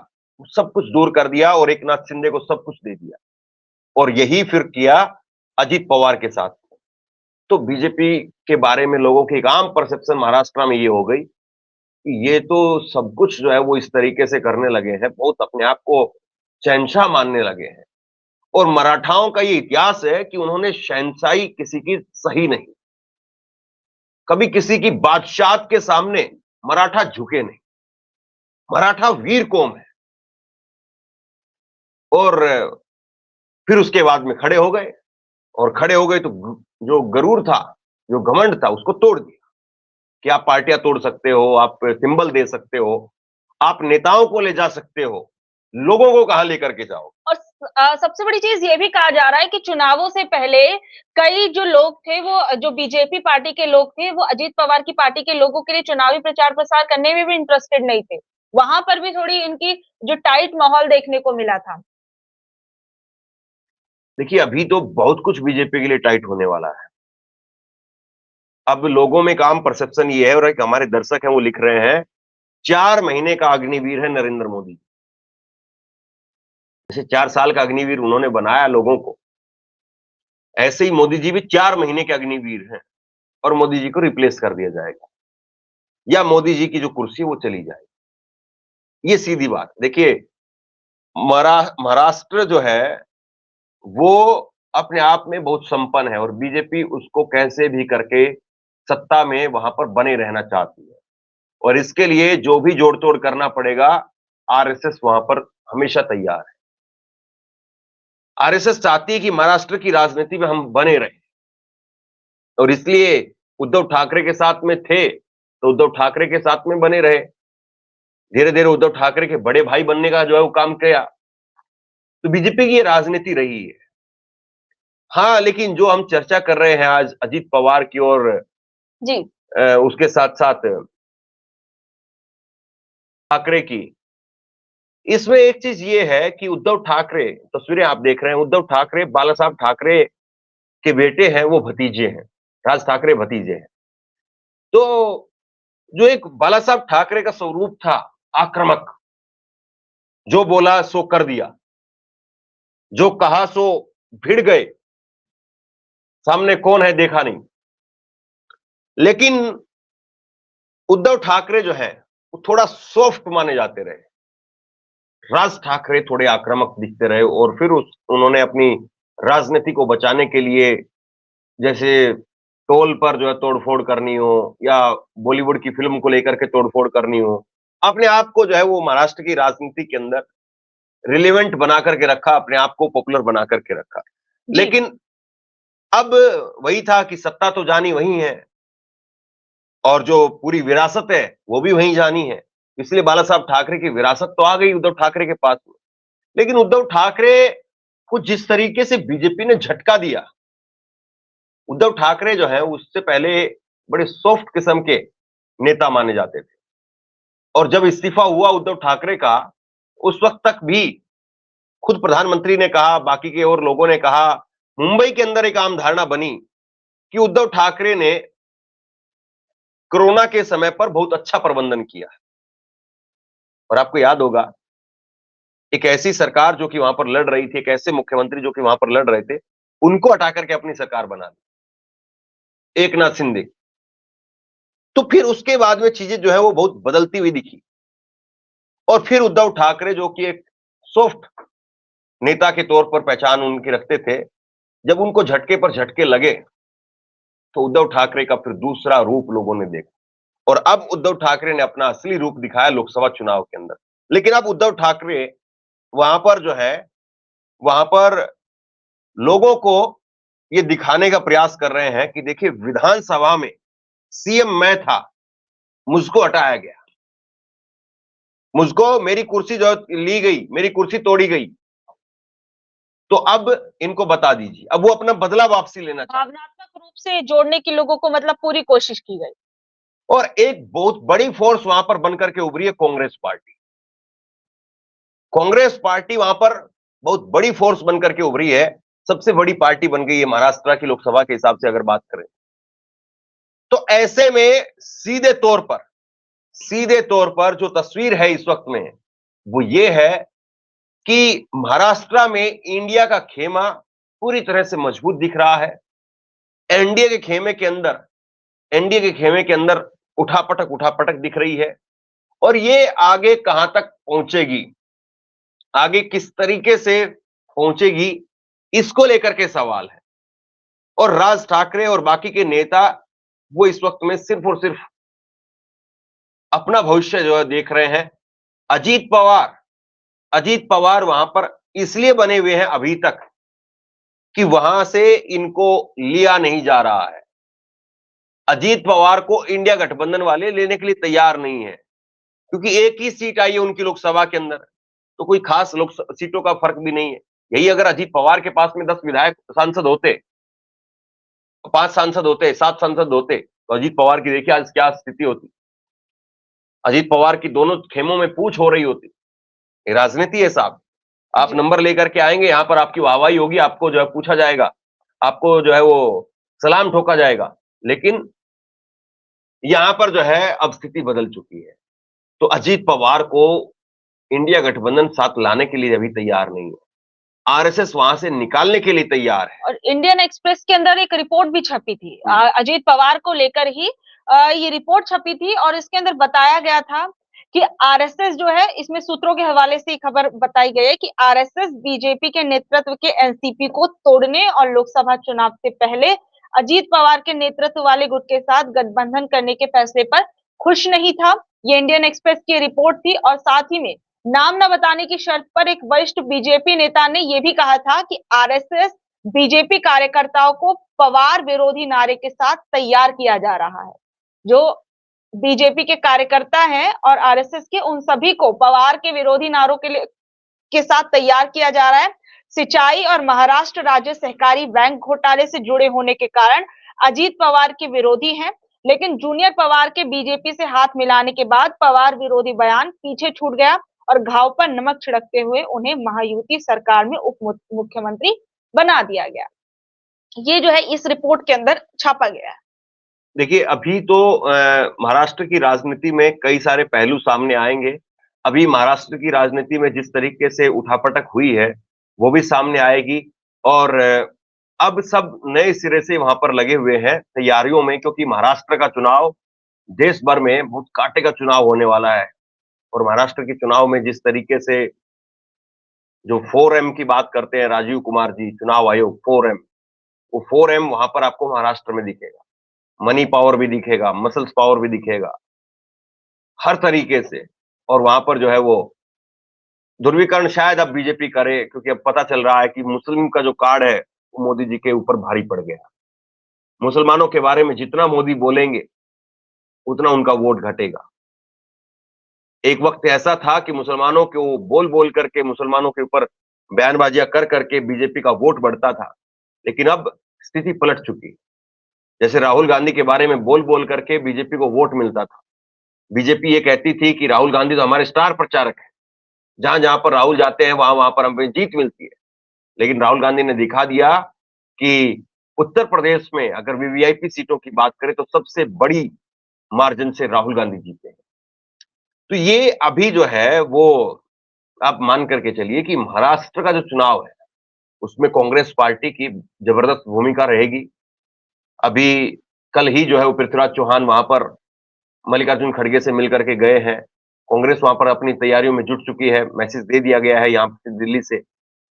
सब कुछ दूर कर दिया और एकनाथ शिंदे को सब कुछ दे दिया, और यही फिर किया अजीत पवार के साथ। तो बीजेपी के बारे में लोगों की एक आम परसेप्शन महाराष्ट्र में ये हो गई कि ये तो सब कुछ जो है वो इस तरीके से करने लगे हैं, बहुत अपने आप को शहंशाह मानने लगे हैं। और मराठाओं का ये इतिहास है कि उन्होंने शहंशाही किसी की सही नहीं, कभी किसी की बादशाहत के सामने मराठा झुके नहीं। मराठा वीर कौम है और फिर उसके बाद में खड़े हो गए, और खड़े हो गए तो जो गरूर था, जो घमंड था, उसको तोड़ दिया कि आप पार्टियां तोड़ सकते हो, आप सिंबल दे सकते हो, आप नेताओं को ले जा सकते हो, लोगों को कहां लेकर के जाओ। और सबसे बड़ी चीज ये भी कहा जा रहा है कि चुनावों से पहले कई जो लोग थे, वो जो बीजेपी पार्टी के लोग थे, वो अजीत पवार की पार्टी के लोगों के लिए चुनावी प्रचार प्रसार करने में भी इंटरेस्टेड नहीं थे। वहां पर भी थोड़ी इनकी जो टाइट माहौल देखने को मिला था। देखिए अभी तो बहुत कुछ बीजेपी के लिए टाइट होने वाला है। अब लोगों में एक आम परसेप्शन ये है, और एक हमारे दर्शक हैं वो लिख रहे हैं, 4 महीने का अग्निवीर है नरेंद्र मोदी। जैसे 4 साल का अग्निवीर उन्होंने बनाया लोगों को, ऐसे ही मोदी जी भी 4 महीने के अग्निवीर हैं, और मोदी जी को रिप्लेस कर दिया जाएगा, या मोदी जी की जो कुर्सी है वो चली जाएगी। ये सीधी बात। देखिए महाराष्ट्र जो है वो अपने आप में बहुत संपन्न है, और बीजेपी उसको कैसे भी करके सत्ता में वहां पर बने रहना चाहती है, और इसके लिए जो भी जोड़ तोड़ करना पड़ेगा आरएसएस वहां पर हमेशा तैयार है। आरएसएस चाहती है कि महाराष्ट्र की राजनीति में हम बने रहें, और इसलिए उद्धव ठाकरे के साथ में थे तो उद्धव ठाकरे के साथ में बने रहे। धीरे धीरे उद्धव ठाकरे के बड़े भाई बनने का जो है वो काम किया। तो बीजेपी की ये राजनीति रही है। हाँ, लेकिन जो हम चर्चा कर रहे हैं आज अजीत पवार की और जी। उसके साथ साथ ठाकरे की, इसमें एक चीज ये है कि उद्धव ठाकरे, तस्वीरें आप देख रहे हैं, उद्धव ठाकरे बाला साहब ठाकरे के बेटे हैं, वो भतीजे हैं, राज ठाकरे भतीजे हैं। तो जो एक बाला साहब ठाकरे का स्वरूप था आक्रामक, जो बोला सो कर दिया, जो कहा सो भिड़ गए, सामने कौन है देखा नहीं। लेकिन उद्धव ठाकरे जो है वो थोड़ा सॉफ्ट माने जाते रहे, राज ठाकरे थोड़े आक्रामक दिखते रहे, और फिर उन्होंने अपनी राजनीति को बचाने के लिए, जैसे टोल पर जो है तोड़फोड़ करनी हो, या बॉलीवुड की फिल्म को लेकर के तोड़फोड़ करनी हो, अपने आप को जो है वो महाराष्ट्र की राजनीति के अंदर रिलेवेंट बना करके रखा, अपने आप को पॉपुलर बना करके रखा। जी। लेकिन अब वही था कि सत्ता तो जानी वही है और जो पूरी विरासत है वो भी वहीं जानी है। इसलिए बाला साहब ठाकरे की विरासत तो आ गई उद्धव ठाकरे के पास में। लेकिन उद्धव ठाकरे को जिस तरीके से बीजेपी ने झटका दिया, उद्धव ठाकरे जो है उससे पहले बड़े सॉफ्ट किस्म के नेता माने जाते थे और जब इस्तीफा हुआ उद्धव ठाकरे का, उस वक्त तक भी खुद प्रधानमंत्री ने कहा, बाकी के और लोगों ने कहा, मुंबई के अंदर एक आम धारणा बनी कि उद्धव ठाकरे ने कोरोना के समय पर बहुत अच्छा प्रबंधन किया। और आपको याद होगा, एक ऐसी सरकार जो कि वहां पर लड़ रही थी, एक ऐसे मुख्यमंत्री जो कि वहां पर लड़ रहे थे, उनको हटा करके अपनी सरकार बना ली, एकनाथ शिंदे। तो फिर उसके बाद में चीजें जो है वो बहुत बदलती हुई दिखी और फिर उद्धव ठाकरे जो कि एक सॉफ्ट नेता के तौर पर पहचान उनकी रखते थे, जब उनको झटके पर झटके लगे तो उद्धव ठाकरे का फिर दूसरा रूप लोगों ने देखा और अब उद्धव ठाकरे ने अपना असली रूप दिखाया लोकसभा चुनाव के अंदर। लेकिन अब उद्धव ठाकरे वहां पर जो है, वहां पर लोगों को ये दिखाने का प्रयास कर रहे हैं कि देखिए विधानसभा में सीएम मैं था, मुझको हटाया गया, मुझको मेरी कुर्सी जो ली गई, मेरी कुर्सी तोड़ी गई, तो अब इनको बता दीजिए। अब वो अपना बदला वापसी लेना चाहते हैं भावनात्मक रूप से जोड़ने की लोगों को मतलब पूरी कोशिश की गई। और एक बहुत बड़ी फोर्स वहां पर बनकर के उभरी है कांग्रेस पार्टी। कांग्रेस पार्टी वहां पर बहुत बड़ी फोर्स बनकर के उभरी है, सबसे बड़ी पार्टी बन गई है महाराष्ट्र की लोकसभा के हिसाब से अगर बात करें तो। ऐसे में सीधे तौर पर जो तस्वीर है इस वक्त में वो ये है कि महाराष्ट्र में इंडिया का खेमा पूरी तरह से मजबूत दिख रहा है। एनडीए के खेमे के अंदर एनडीए के खेमे के अंदर उठापटक दिख रही है और ये आगे कहां तक पहुंचेगी, आगे किस तरीके से पहुंचेगी, इसको लेकर के सवाल है। और राज ठाकरे और बाकी के नेता वो इस वक्त में सिर्फ और सिर्फ अपना भविष्य जो है देख रहे हैं। अजीत पवार वहां पर इसलिए बने हुए हैं अभी तक कि वहां से इनको लिया नहीं जा रहा है। अजीत पवार को इंडिया गठबंधन वाले लेने के लिए तैयार नहीं है क्योंकि एक ही सीट आई है उनकी लोकसभा के अंदर, तो कोई खास लोक सीटों का फर्क भी नहीं है। यही अगर अजीत पवार के पास में 10 विधायक सांसद होते, 5 सांसद होते, 7 सांसद होते, तो अजीत पवार की देखिए आज क्या स्थिति होती। अजीत पवार की दोनों खेमों में पूछ हो रही होती। ये राजनीति है साहब। आप नंबर लेकर के आएंगे, यहां पर आपकी वाहवाही होगी, आपको जो है पूछा जाएगा, आपको जो है वो सलाम ठोका जाएगा। लेकिन यहां पर जो है अब स्थिति बदल चुकी है। तो अजीत पवार को इंडिया गठबंधन साथ लाने के लिए अभी तैयार नहीं है, आरएसएस वहां से निकालने के लिए तैयार है। और इंडियन एक्सप्रेस के अंदर एक रिपोर्ट भी छपी थी अजीत पवार को लेकर ही। ये रिपोर्ट छपी थी और इसके अंदर बताया गया था कि आरएसएस जो है, इसमें सूत्रों के हवाले से खबर बताई गई है कि आरएसएस बीजेपी के नेतृत्व के एनसीपी को तोड़ने और लोकसभा चुनाव से पहले अजीत पवार के नेतृत्व वाले गुट के साथ गठबंधन करने के फैसले पर खुश नहीं था। ये इंडियन एक्सप्रेस की रिपोर्ट थी और साथ ही में नाम न बताने की शर्त पर एक वरिष्ठ बीजेपी नेता ने यह भी कहा था कि आरएसएस बीजेपी कार्यकर्ताओं को पवार विरोधी नारे के साथ तैयार किया जा रहा है। जो बीजेपी के कार्यकर्ता हैं और आरएसएस के, उन सभी को पवार के विरोधी नारों के साथ तैयार किया जा रहा है। सिंचाई और महाराष्ट्र राज्य सहकारी बैंक घोटाले से जुड़े होने के कारण अजीत पवार के विरोधी हैं, लेकिन जूनियर पवार के बीजेपी से हाथ मिलाने के बाद पवार विरोधी बयान पीछे छूट गया और घाव पर नमक छिड़कते हुए उन्हें महायुति सरकार में उप मुख्यमंत्री बना दिया गया। ये जो है इस रिपोर्ट के अंदर छापा गया है। देखिए अभी तो महाराष्ट्र की राजनीति में कई सारे पहलू सामने आएंगे। अभी महाराष्ट्र की राजनीति में जिस तरीके से उठापटक हुई है वो भी सामने आएगी और अब सब नए सिरे से वहां पर लगे हुए हैं तैयारियों में, क्योंकि महाराष्ट्र का चुनाव देश भर में बहुत कांटे का चुनाव होने वाला है। और महाराष्ट्र के चुनाव में जिस तरीके से जो 4M की बात करते हैं राजीव कुमार जी, चुनाव आयोग 4M, वो 4M वहां पर आपको महाराष्ट्र में दिखेगा। मनी पावर भी दिखेगा, मसल्स पावर भी दिखेगा, हर तरीके से। और वहां पर जो है वो ध्रुवीकरण शायद अब बीजेपी करे, क्योंकि अब पता चल रहा है कि मुस्लिम का जो कार्ड है मोदी जी के ऊपर भारी पड़ गया। मुसलमानों के बारे में जितना मोदी बोलेंगे उतना उनका वोट घटेगा। एक वक्त ऐसा था कि मुसलमानों को बोल करके मुसलमानों के ऊपर बयानबाजियां कर करके बीजेपी का वोट बढ़ता था, लेकिन अब स्थिति पलट चुकी है। जैसे राहुल गांधी के बारे में बोल करके बीजेपी को वोट मिलता था। बीजेपी ये कहती थी कि राहुल गांधी तो हमारे स्टार प्रचारक है, जहां जहां पर राहुल जाते हैं वहां वहां पर हमें जीत मिलती है। लेकिन राहुल गांधी ने दिखा दिया कि उत्तर प्रदेश में अगर वीवीआईपी सीटों की बात करें तो सबसे बड़ी मार्जिन से राहुल गांधी जीते हैं। तो ये अभी जो है वो आप मान करके चलिए कि महाराष्ट्र का जो चुनाव है उसमें कांग्रेस पार्टी की जबरदस्त भूमिका रहेगी। अभी कल ही जो है वो पृथ्वीराज चौहान वहां पर मल्लिकार्जुन खड़गे से मिलकर के गए हैं। कांग्रेस वहां पर अपनी तैयारियों में जुट चुकी है, मैसेज दे दिया गया है यहाँ से दिल्ली से।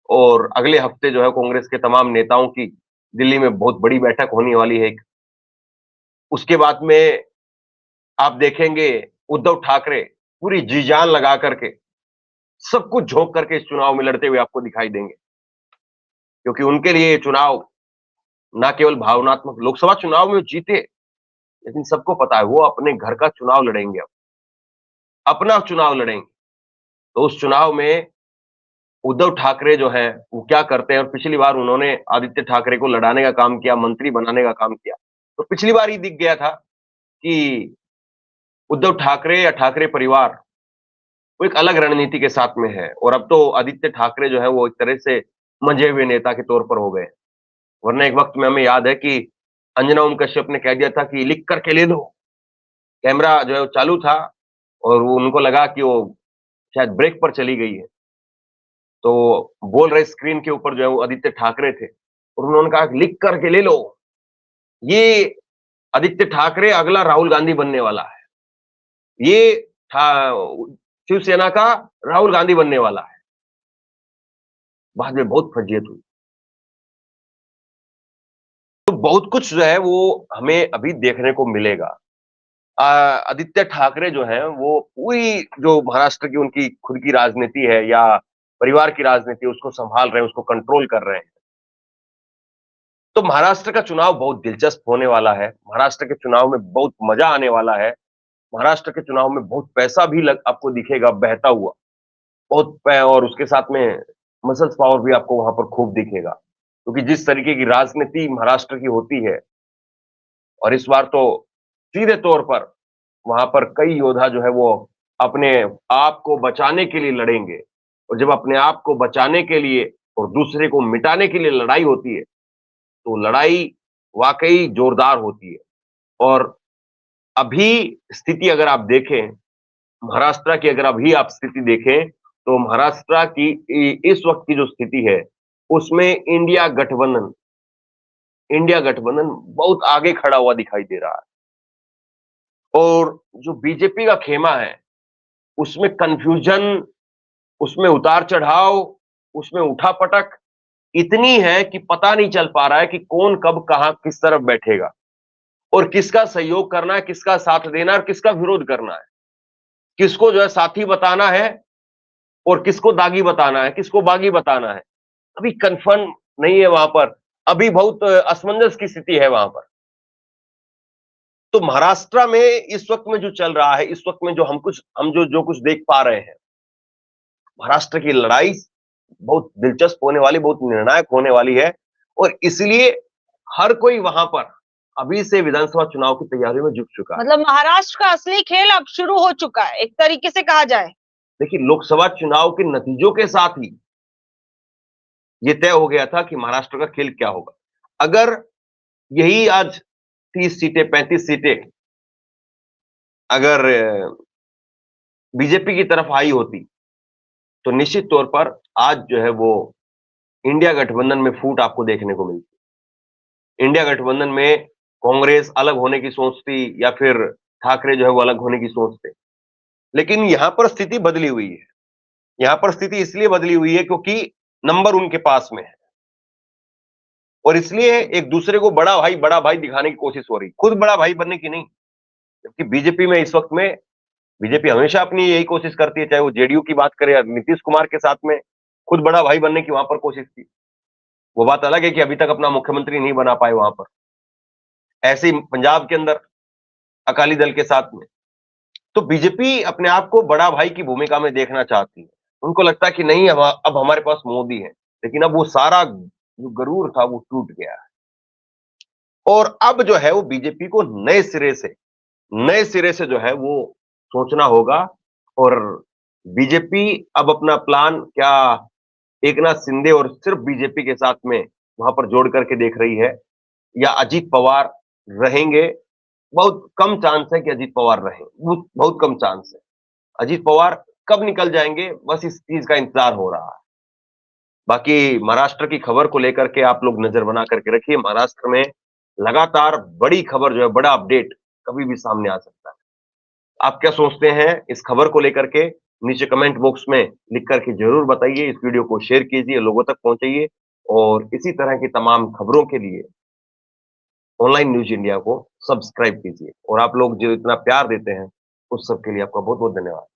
और अगले हफ्ते जो है कांग्रेस के तमाम नेताओं की दिल्ली में बहुत बड़ी बैठक होने वाली है। उसके बाद में आप देखेंगे उद्धव ठाकरे पूरी जी जान लगा करके सब कुछ झोंक करके इस चुनाव में लड़ते हुए आपको दिखाई देंगे, क्योंकि उनके लिए ये चुनाव ना केवल भावनात्मक, लोकसभा चुनाव में जीते, लेकिन सबको पता है वो अपने घर का चुनाव लड़ेंगे, अब अपना चुनाव लड़ेंगे। तो उस चुनाव में उद्धव ठाकरे जो है वो क्या करते हैं, और पिछली बार उन्होंने आदित्य ठाकरे को लड़ाने का काम किया, मंत्री बनाने का काम किया। तो पिछली बार ही दिख गया था कि उद्धव ठाकरे या ठाकरे परिवार वो एक अलग रणनीति के साथ में है, और अब तो आदित्य ठाकरे जो है वो एक तरह से मंझे हुए नेता के तौर पर हो गए। वरना एक वक्त में हमें याद है कि अंजना ओम कश्यप ने कह दिया था कि लिख करके ले लो। कैमरा जो है वो चालू था और वो उनको लगा कि वो शायद ब्रेक पर चली गई है, तो बोल रहे स्क्रीन के ऊपर जो है वो आदित्य ठाकरे थे और उन्होंने कहा लिख करके ले लो, ये आदित्य ठाकरे अगला राहुल गांधी बनने वाला है, ये शिवसेना का राहुल गांधी बनने वाला है। बाद में बहुत फजीयत हुई। तो बहुत कुछ जो है वो हमें अभी देखने को मिलेगा। आदित्य ठाकरे जो हैं वो पूरी जो महाराष्ट्र की उनकी खुद की राजनीति है या परिवार की राजनीति उसको संभाल रहे हैं, उसको कंट्रोल कर रहे हैं। तो महाराष्ट्र का चुनाव बहुत दिलचस्प होने वाला है। महाराष्ट्र के चुनाव में बहुत मजा आने वाला है। महाराष्ट्र के चुनाव में बहुत पैसा भी आपको दिखेगा बहता हुआ, और उसके साथ में मसल्स पावर भी आपको वहां पर खूब दिखेगा, क्योंकि जिस तरीके की राजनीति महाराष्ट्र की होती है, और इस बार तो सीधे तौर पर वहां पर कई योद्धा जो है वो अपने आप को बचाने के लिए लड़ेंगे, और जब अपने आप को बचाने के लिए और दूसरे को मिटाने के लिए लड़ाई होती है तो लड़ाई वाकई जोरदार होती है। और अभी स्थिति अगर आप देखें, महाराष्ट्र की अगर अभी आप स्थिति देखें तो महाराष्ट्र की इस वक्त की जो स्थिति है उसमें इंडिया गठबंधन बहुत आगे खड़ा हुआ दिखाई दे रहा है। और जो बीजेपी का खेमा है उसमें कंफ्यूजन, उसमें उतार चढ़ाव, उसमें उठापटक इतनी है कि पता नहीं चल पा रहा है कि कौन कब कहां किस तरफ बैठेगा और किसका सहयोग करना है, किसका साथ देना है और किसका विरोध करना है, किसको जो है साथी बताना है और किसको दागी बताना है, किसको बागी बताना है। अभी कंफर्म नहीं है वहां पर, अभी बहुत असमंजस की स्थिति है वहां पर। तो महाराष्ट्र में इस वक्त में जो चल रहा है, इस वक्त में जो हम जो कुछ देख पा रहे हैं, महाराष्ट्र की लड़ाई बहुत दिलचस्प होने वाली, बहुत निर्णायक होने वाली है, और इसलिए हर कोई वहां पर अभी से विधानसभा चुनाव की तैयारियों में जुट चुका है। मतलब महाराष्ट्र का असली खेल अब शुरू हो चुका है, एक तरीके से कहा जाए। देखिए, लोकसभा चुनाव के नतीजों के साथ ही ये तय हो गया था कि महाराष्ट्र का खेल क्या होगा। अगर यही आज 30 सीटें, 35 सीटें अगर बीजेपी की तरफ आई होती तो निश्चित तौर पर आज जो है वो इंडिया गठबंधन में फूट आपको देखने को मिलती। इंडिया गठबंधन में कांग्रेस अलग होने की सोचती या फिर ठाकरे जो है वो अलग होने की सोचते, लेकिन यहां पर स्थिति बदली हुई है। यहां पर स्थिति इसलिए बदली हुई है क्योंकि नंबर उनके पास में है, और इसलिए एक दूसरे को बड़ा भाई दिखाने की कोशिश हो रही, खुद बड़ा भाई बनने की नहीं। जबकि बीजेपी में इस वक्त में बीजेपी हमेशा अपनी यही कोशिश करती है, चाहे वो जेडीयू की बात करे या नीतीश कुमार के साथ में खुद बड़ा भाई बनने की वहां पर कोशिश की। वो बात अलग है कि अभी तक अपना मुख्यमंत्री नहीं बना पाए वहां पर। ऐसे ही पंजाब के अंदर अकाली दल के साथ में, तो बीजेपी अपने आप को बड़ा भाई की भूमिका में देखना चाहती है। उनको लगता है कि नहीं, अब हमारे पास मोदी है, लेकिन अब वो सारा जो गरूर था वो टूट गया है। और अब जो है वो बीजेपी को नए सिरे से जो है वो सोचना होगा। और बीजेपी अब अपना प्लान क्या एकनाथ शिंदे और सिर्फ बीजेपी के साथ में वहां पर जोड़ करके देख रही है, या अजीत पवार रहेंगे? बहुत कम चांस है कि अजीत पवार रहें, बहुत कम चांस है। अजीत पवार कब निकल जाएंगे, बस इस चीज का इंतजार हो रहा है। बाकी महाराष्ट्र की खबर को लेकर के आप लोग नजर बना करके रखिए। महाराष्ट्र में लगातार बड़ी खबर जो है, बड़ा अपडेट कभी भी सामने आ सकता है। आप क्या सोचते हैं इस खबर को लेकर के? नीचे कमेंट बॉक्स में लिख करके जरूर बताइए। इस वीडियो को शेयर कीजिए, लोगों तक पहुंचाइए, और इसी तरह की तमाम खबरों के लिए ऑनलाइन न्यूज इंडिया को सब्सक्राइब कीजिए। और आप लोग जो इतना प्यार देते हैं, उस सब के लिए आपका बहुत बहुत धन्यवाद।